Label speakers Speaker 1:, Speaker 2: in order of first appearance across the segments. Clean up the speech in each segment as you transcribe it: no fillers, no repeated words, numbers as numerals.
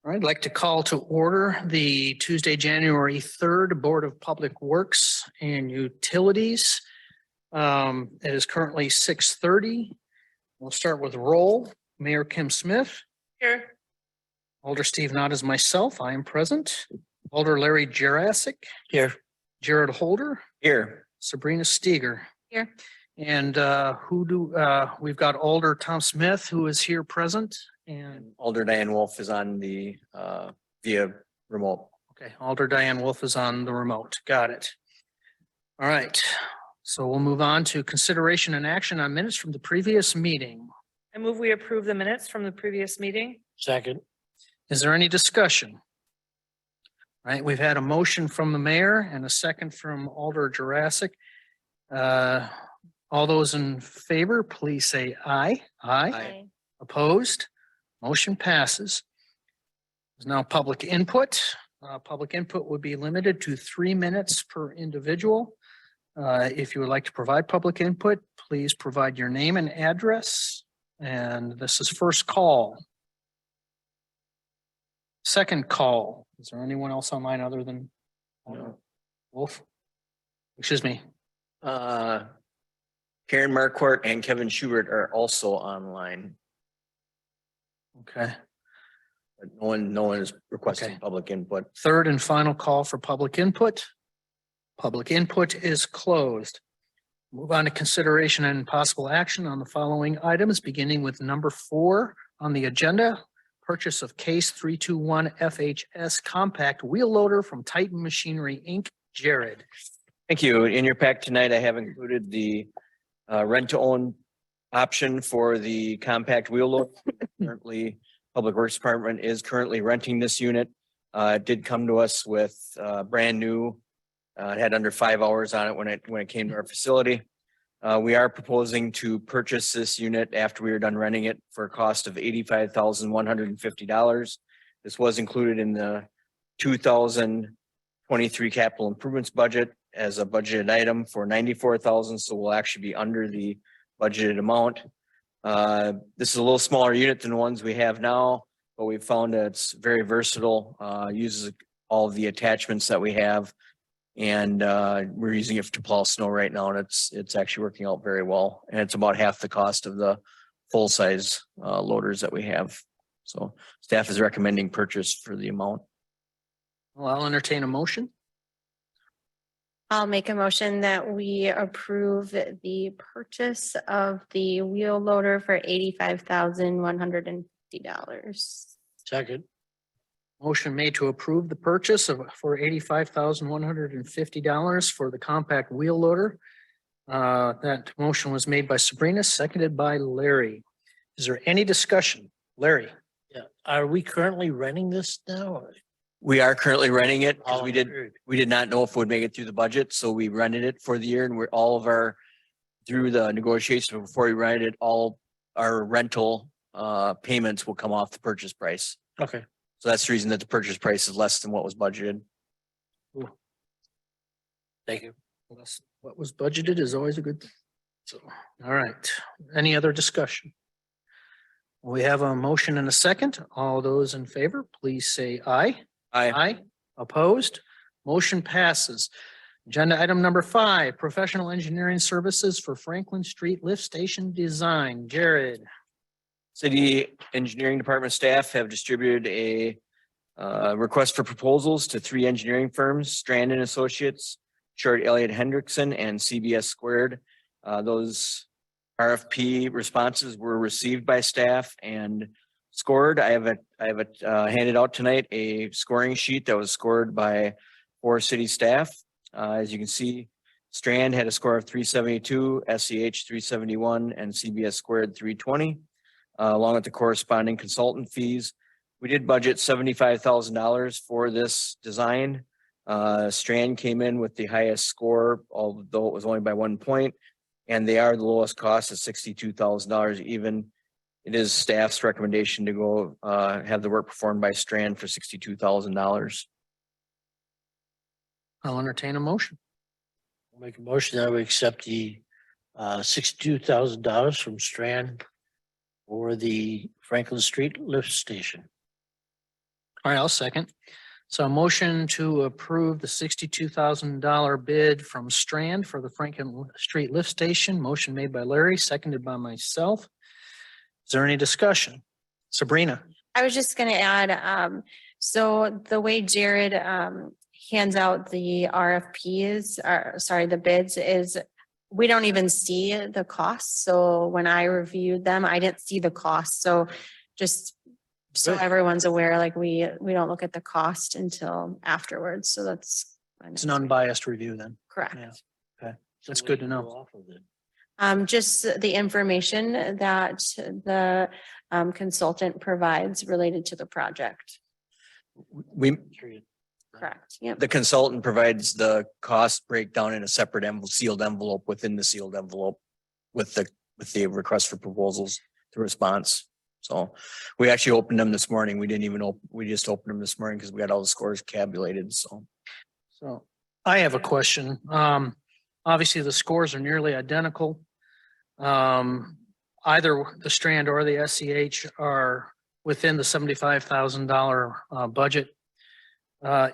Speaker 1: All right, I'd like to call to order the Tuesday, January 3rd Board of Public Works and Utilities. It is currently 6:30. We'll start with roll. Mayor Kim Smith.
Speaker 2: Here.
Speaker 1: Alder Steve Knott is myself. I am present. Alder Larry Jurassic.
Speaker 2: Here.
Speaker 1: Jared Holder.
Speaker 2: Here.
Speaker 1: Sabrina Steger.
Speaker 2: Here.
Speaker 1: And we've got Alder Tom Smith, who is here present. And
Speaker 2: Alder Diane Wolf is on the via remote.
Speaker 1: okay, Alder Diane Wolf is on the remote. Got it. All right. So we'll move on to consideration and action on minutes from the previous meeting.
Speaker 3: I move we approve the minutes from the previous meeting.
Speaker 2: Second.
Speaker 1: Is there any discussion? All right, we've had a motion from the mayor and a second from Alder Jurassic. All those in favor, please say aye. Aye. Opposed? Motion passes. There's now public input. Public input would be limited to 3 minutes per individual. If you would like to provide public input, please provide your name and address. And this is first call. Second call. Is there anyone else online other than Wolf? Excuse me.
Speaker 2: Karen Marquardt and Kevin Schubert are also online,
Speaker 1: Okay.
Speaker 2: but no one is requesting
Speaker 1: Okay.
Speaker 2: public input.
Speaker 1: Third and final call for public input. Public input is closed. Move on to consideration and possible action on the following items, beginning with number 4 on the agenda. Purchase of Case 321 FHS compact wheel loader from Titan Machinery, Inc. Jared.
Speaker 2: Thank you. In your pack tonight, I have included the rent to own option for the compact wheel loader. Currently, Public Works Department is currently renting this unit. It did come to us with brand new. It had under 5 hours on it when it came to our facility. We are proposing to purchase this unit after we are done renting it for a cost of $85,150. This was included in the 2023 capital improvements budget as a budgeted item for $94,000. So we'll actually be under the budgeted amount. This is a little smaller unit than the ones we have now, but we found that it's very versatile, uses all of the attachments that we have. And we're using it to plow snow right now, and it's actually working out very well. And it's about half the cost of the full size loaders that we have. So staff is recommending purchase for the amount.
Speaker 1: Well, I'll entertain a motion.
Speaker 4: I'll make a motion that we approve the purchase of the wheel loader for $85,150.
Speaker 2: Second.
Speaker 1: Motion made to approve the purchase for $85,150 for the compact wheel loader. That motion was made by Sabrina, seconded by Larry. Is there any discussion? Larry?
Speaker 5: Yeah, are we currently renting this now?
Speaker 2: We are currently renting it
Speaker 5: How
Speaker 2: because
Speaker 5: long period?
Speaker 2: we did not know if it would make it through the budget, so we rented it for the year, and we're through the negotiation before we rented it, all our rental payments will come off the purchase price.
Speaker 5: Okay.
Speaker 2: So that's the reason that the purchase price is less than what was budgeted.
Speaker 5: Thank you.
Speaker 1: What was budgeted is always a good thing. So, all right. Any other discussion? We have a motion and a second. All those in favor, please say aye. Aye. Opposed? Motion passes. Agenda item number 5, professional engineering services for Franklin Street Lift Station design. Jared.
Speaker 2: City Engineering Department staff have distributed a request for proposals to 3 engineering firms, Strand and Associates, Short Elliott Hendrickson, and CBS Squared. Those RFP responses were received by staff and scored. I have handed out tonight a scoring sheet that was scored by 4 city staff. As you can see, Strand had a score of 372, SCH 371, and CBS Squared 320. Along with the corresponding consultant fees. We did budget $75,000 for this design. Strand came in with the highest score, although it was only by 1 point, and they are the lowest cost at $62,000 even. It is staff's recommendation to go have the work performed by Strand for $62,000.
Speaker 1: I'll entertain a motion.
Speaker 5: I'll make a motion that we accept the $62,000 from Strand for the Franklin Street lift station.
Speaker 1: All right, I'll second. So a motion to approve the $62,000 bid from Strand for the Franklin Street Lift Station. Motion made by Larry, seconded by myself. Is there any discussion? Sabrina?
Speaker 4: I was just gonna add, so the way Jared, hands out the RFPs, or sorry, the bids is we don't even see the costs. So when I reviewed them, I didn't see the cost. So just so
Speaker 1: Good.
Speaker 4: everyone's aware, like we don't look at the cost until afterwards. So that's.
Speaker 1: It's an unbiased review then.
Speaker 4: Correct.
Speaker 1: Yeah. That's
Speaker 5: So
Speaker 1: good to
Speaker 5: what do you
Speaker 1: know.
Speaker 5: go off of it?
Speaker 4: Just the information that the consultant provides related to the project.
Speaker 2: We,
Speaker 5: Period.
Speaker 4: Correct. Yep.
Speaker 2: the consultant provides the cost breakdown in a separate sealed envelope within the sealed envelope with the request for proposals, the response. So we actually opened them this morning. We didn't even we just opened them this morning because we got all the scores tabulated. So
Speaker 1: So I have a question. Obviously the scores are nearly identical. Either the Strand or the SEH are within the $75,000 budget. I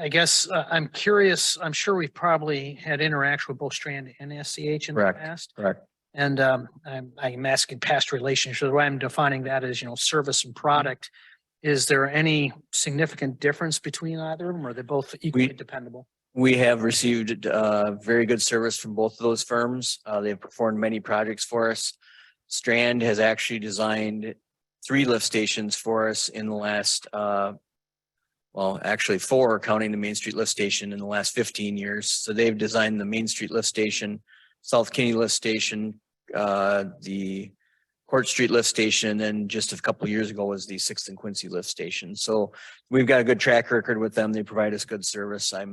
Speaker 1: guess I'm curious, I'm sure we've probably had interaction with both Strand and SEH in the
Speaker 2: Correct.
Speaker 1: past.
Speaker 2: correct.
Speaker 1: And I'm asking past relations, the way I'm defining that is, service and product. Is there any significant difference between either of them, or are they both equally dependable?
Speaker 2: We have received very good service from both of those firms. They've performed many projects for us. Strand has actually designed 3 lift stations for us in the last, well, actually 4, counting the Main Street Lift Station in the last 15 years. So they've designed the Main Street Lift Station, South Kinney Lift Station, the Court Street Lift Station, and then just a couple of years ago was the 6th and Quincy Lift Station. So we've got a good track record with them. They provide us good service. I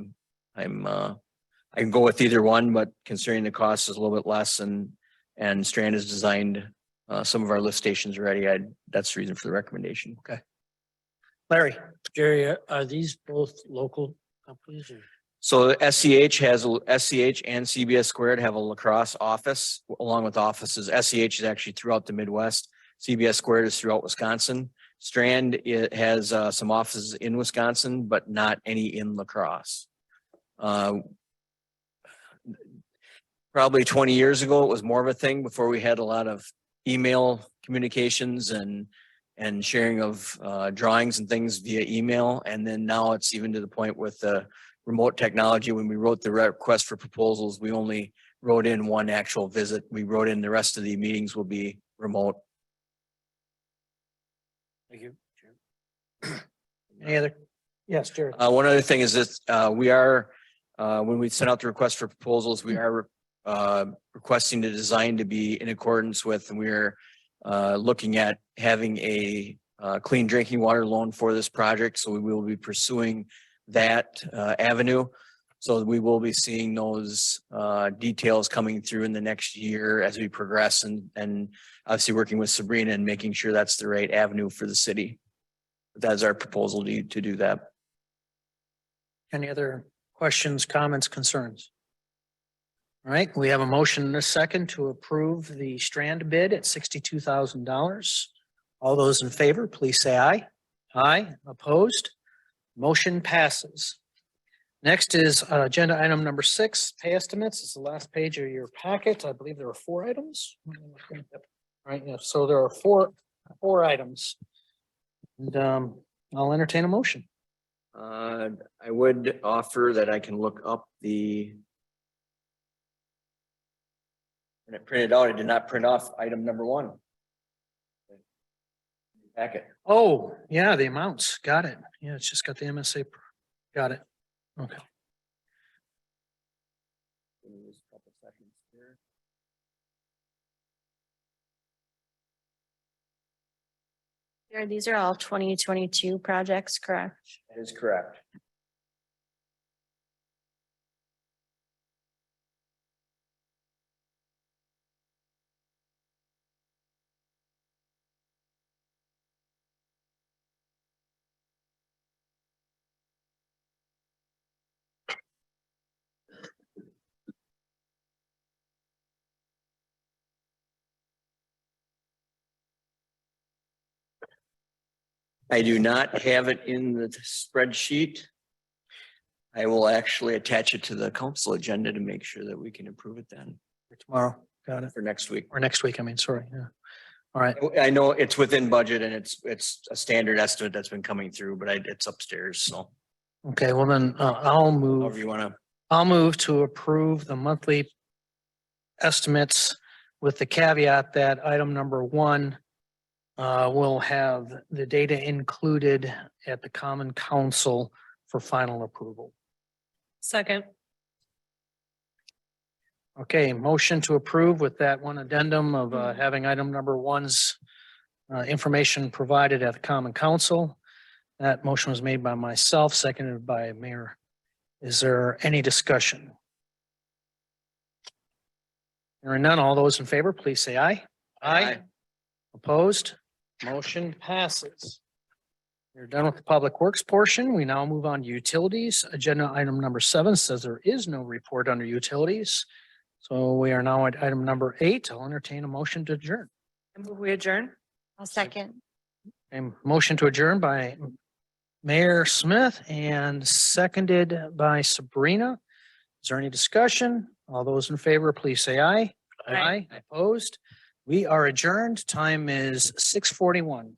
Speaker 2: can go with either one, but considering the cost is a little bit less and Strand has designed some of our lift stations already, that's the reason for the recommendation. Okay.
Speaker 1: Larry?
Speaker 5: Jerry, are these both local companies or?
Speaker 2: So SCH and CBS Squared have a lacrosse office along with offices. SCH is actually throughout the Midwest. CBS Squared is throughout Wisconsin. Strand, it has some offices in Wisconsin, but not any in lacrosse. Probably 20 years ago, it was more of a thing before we had a lot of email communications and sharing of drawings and things via email. And then now it's even to the point with the remote technology. When we wrote the request for proposals, we only wrote in one actual visit. We wrote in the rest of the meetings will be remote.
Speaker 5: Thank you.
Speaker 1: Any other? Yes, Jared.
Speaker 2: One other thing is that we are, when we sent out the request for proposals, we are requesting the design to be in accordance with, and we're looking at having a clean drinking water loan for this project. So we will be pursuing that avenue. So we will be seeing those details coming through in the next year as we progress and obviously working with Sabrina and making sure that's the right avenue for the city. That's our proposal to do that.
Speaker 1: Any other questions, comments, concerns? All right, we have a motion and a second to approve the Strand bid at $62,000. All those in favor, please say aye. Aye, opposed? Motion passes. Next is agenda item number 6, pay estimates. It's the last page of your packet. I believe there are 4 items. Right, yeah, so there are four items. And I'll entertain a motion.
Speaker 2: I would offer that I can look up when it printed out, it did not print off item number 1. Packet.
Speaker 1: Oh, yeah, the amounts. Got it. Yeah, it's just got the MSA. Got it. Okay.
Speaker 2: Give me just a couple seconds here.
Speaker 4: These are all 2022 projects, correct?
Speaker 2: That is correct. I do not have it in the spreadsheet. I will actually attach it to the council agenda to make sure that we can approve it then
Speaker 1: For tomorrow, got it.
Speaker 2: for next week.
Speaker 1: Or next week, I mean, sorry, yeah. All right,
Speaker 2: I know it's within budget and it's a standard estimate that's been coming through, but it's upstairs, so
Speaker 1: okay, well then,
Speaker 2: however you wanna.
Speaker 1: I'll move to approve the monthly estimates with the caveat that item number one will have the data included at the common council for final approval.
Speaker 3: Second.
Speaker 1: Okay, motion to approve with that one addendum of having item number one's information provided at the common council. That motion was made by myself, seconded by Mayor. Is there any discussion? Hearing none, all those in favor, please say aye.
Speaker 2: Aye.
Speaker 1: Opposed? Motion passes. We're done with the public works portion. We now move on to utilities. Agenda item number 7 says there is no report under utilities. So we are now at item number 8. I'll entertain a motion to adjourn.
Speaker 3: I move we adjourn.
Speaker 4: I'll second.
Speaker 1: A motion to adjourn by Mayor Smith and seconded by Sabrina. Is there any discussion? All those in favor, please say aye.
Speaker 3: Aye.
Speaker 1: Opposed? We are adjourned. Time is 6:41.